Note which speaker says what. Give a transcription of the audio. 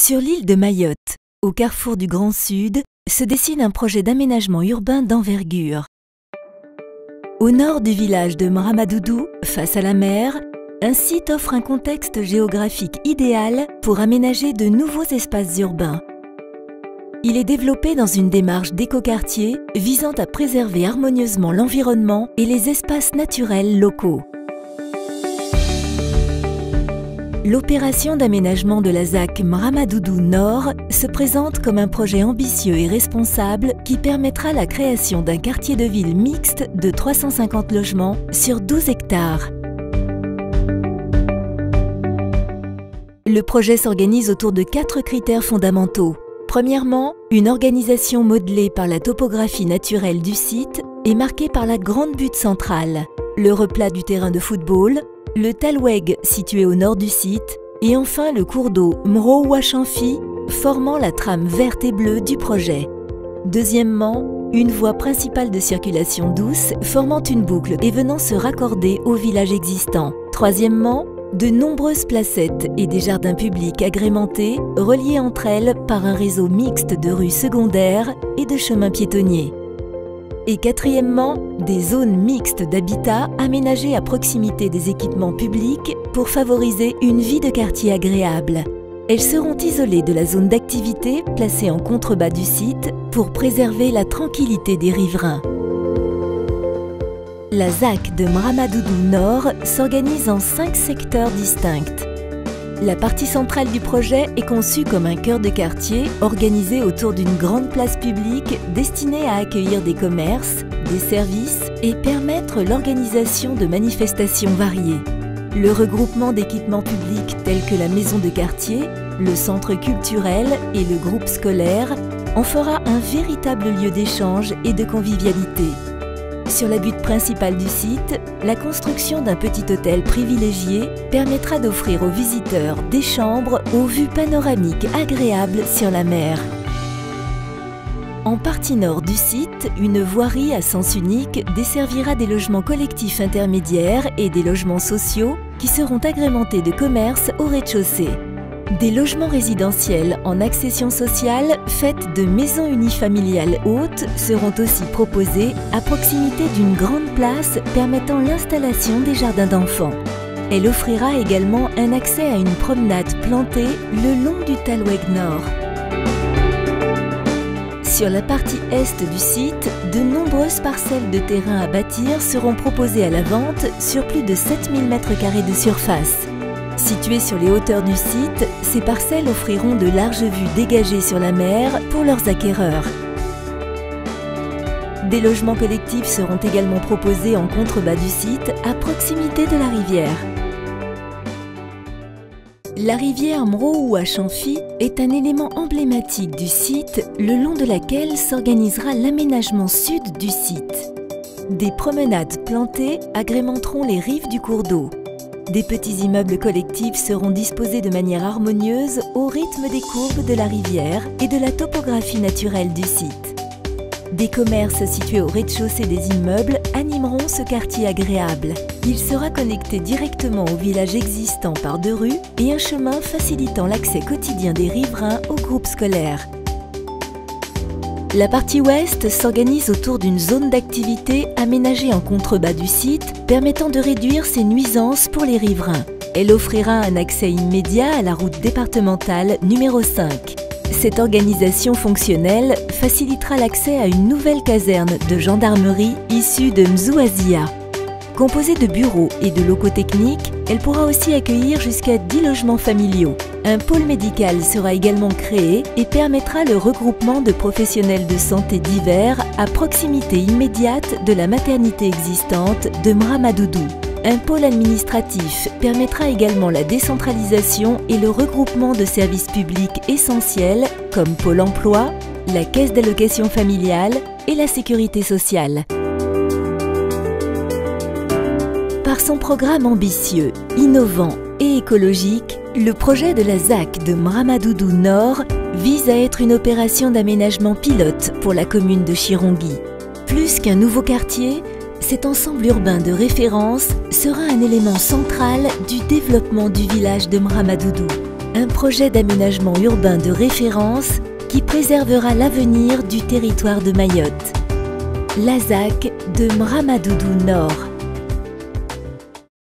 Speaker 1: Sur l'île de Mayotte, au carrefour du Grand Sud, se dessine un projet d'aménagement urbain d'envergure. Au nord du village de Mramadoudou, face à la mer, un site offre un contexte géographique idéal pour aménager de nouveaux espaces urbains. Il est développé dans une démarche d'écoquartier visant à préserver harmonieusement l'environnement et les espaces naturels locaux. L'opération d'aménagement de la ZAC Mramadoudou Nord se présente comme un projet ambitieux et responsable qui permettra la création d'un quartier de ville mixte de 350 logements sur 12 hectares. Le projet s'organise autour de 4 critères fondamentaux. Premièrement, une organisation modelée par la topographie naturelle du site et marquée par la grande butte centrale, le replat du terrain de football, le Talweg situé au nord du site et enfin le cours d'eau Mro-Ouachanfi formant la trame verte et bleue du projet. Deuxièmement, une voie principale de circulation douce formant une boucle et venant se raccorder au village existant. Troisièmement, de nombreuses placettes et des jardins publics agrémentés reliés entre elles par un réseau mixte de rues secondaires et de chemins piétonniers. Et quatrièmement, des zones mixtes d'habitat aménagées à proximité des équipements publics pour favoriser une vie de quartier agréable. Elles seront isolées de la zone d'activité placée en contrebas du site pour préserver la tranquillité des riverains. La ZAC de Mramadoudou Nord s'organise en 5 secteurs distincts. La partie centrale du projet est conçue comme un cœur de quartier organisé autour d'une grande place publique destinée à accueillir des commerces, des services et permettre l'organisation de manifestations variées. Le regroupement d'équipements publics tels que la maison de quartier, le centre culturel et le groupe scolaire en fera un véritable lieu d'échange et de convivialité. Sur la butte principale du site, la construction d'un petit hôtel privilégié permettra d'offrir aux visiteurs des chambres aux vues panoramiques agréables sur la mer. En partie nord du site, une voirie à sens unique desservira des logements collectifs intermédiaires et des logements sociaux qui seront agrémentés de commerces au rez-de-chaussée. Des logements résidentiels en accession sociale faits de maisons unifamiliales hautes seront aussi proposés à proximité d'une grande place permettant l'installation des jardins d'enfants. Elle offrira également un accès à une promenade plantée le long du Talweg Nord. Sur la partie est du site, de nombreuses parcelles de terrain à bâtir seront proposées à la vente sur plus de 7000 m² de surface. Situées sur les hauteurs du site, ces parcelles offriront de larges vues dégagées sur la mer pour leurs acquéreurs. Des logements collectifs seront également proposés en contrebas du site, à proximité de la rivière. La rivière Mro-Ouachanfi est un élément emblématique du site, le long de laquelle s'organisera l'aménagement sud du site. Des promenades plantées agrémenteront les rives du cours d'eau. Des petits immeubles collectifs seront disposés de manière harmonieuse au rythme des courbes de la rivière et de la topographie naturelle du site. Des commerces situés au rez-de-chaussée des immeubles animeront ce quartier agréable. Il sera connecté directement au village existant par 2 rues et un chemin facilitant l'accès quotidien des riverains au groupe scolaire. La partie ouest s'organise autour d'une zone d'activité aménagée en contrebas du site, permettant de réduire ses nuisances pour les riverains. Elle offrira un accès immédiat à la route départementale numéro 5. Cette organisation fonctionnelle facilitera l'accès à une nouvelle caserne de gendarmerie issue de Mzouazia. Composée de bureaux et de locaux techniques, elle pourra aussi accueillir jusqu'à 10 logements familiaux. Un pôle médical sera également créé et permettra le regroupement de professionnels de santé divers à proximité immédiate de la maternité existante de Mramadoudou. Un pôle administratif permettra également la décentralisation et le regroupement de services publics essentiels comme Pôle emploi, la caisse d'allocation familiale et la sécurité sociale. Par son programme ambitieux, innovant et écologique, le projet de la ZAC de Mramadoudou Nord vise à être une opération d'aménagement pilote pour la commune de Chirongui. Plus qu'un nouveau quartier, cet ensemble urbain de référence sera un élément central du développement du village de Mramadoudou. un projet d'aménagement urbain de référence qui préservera l'avenir du territoire de Mayotte. La ZAC de Mramadoudou Nord.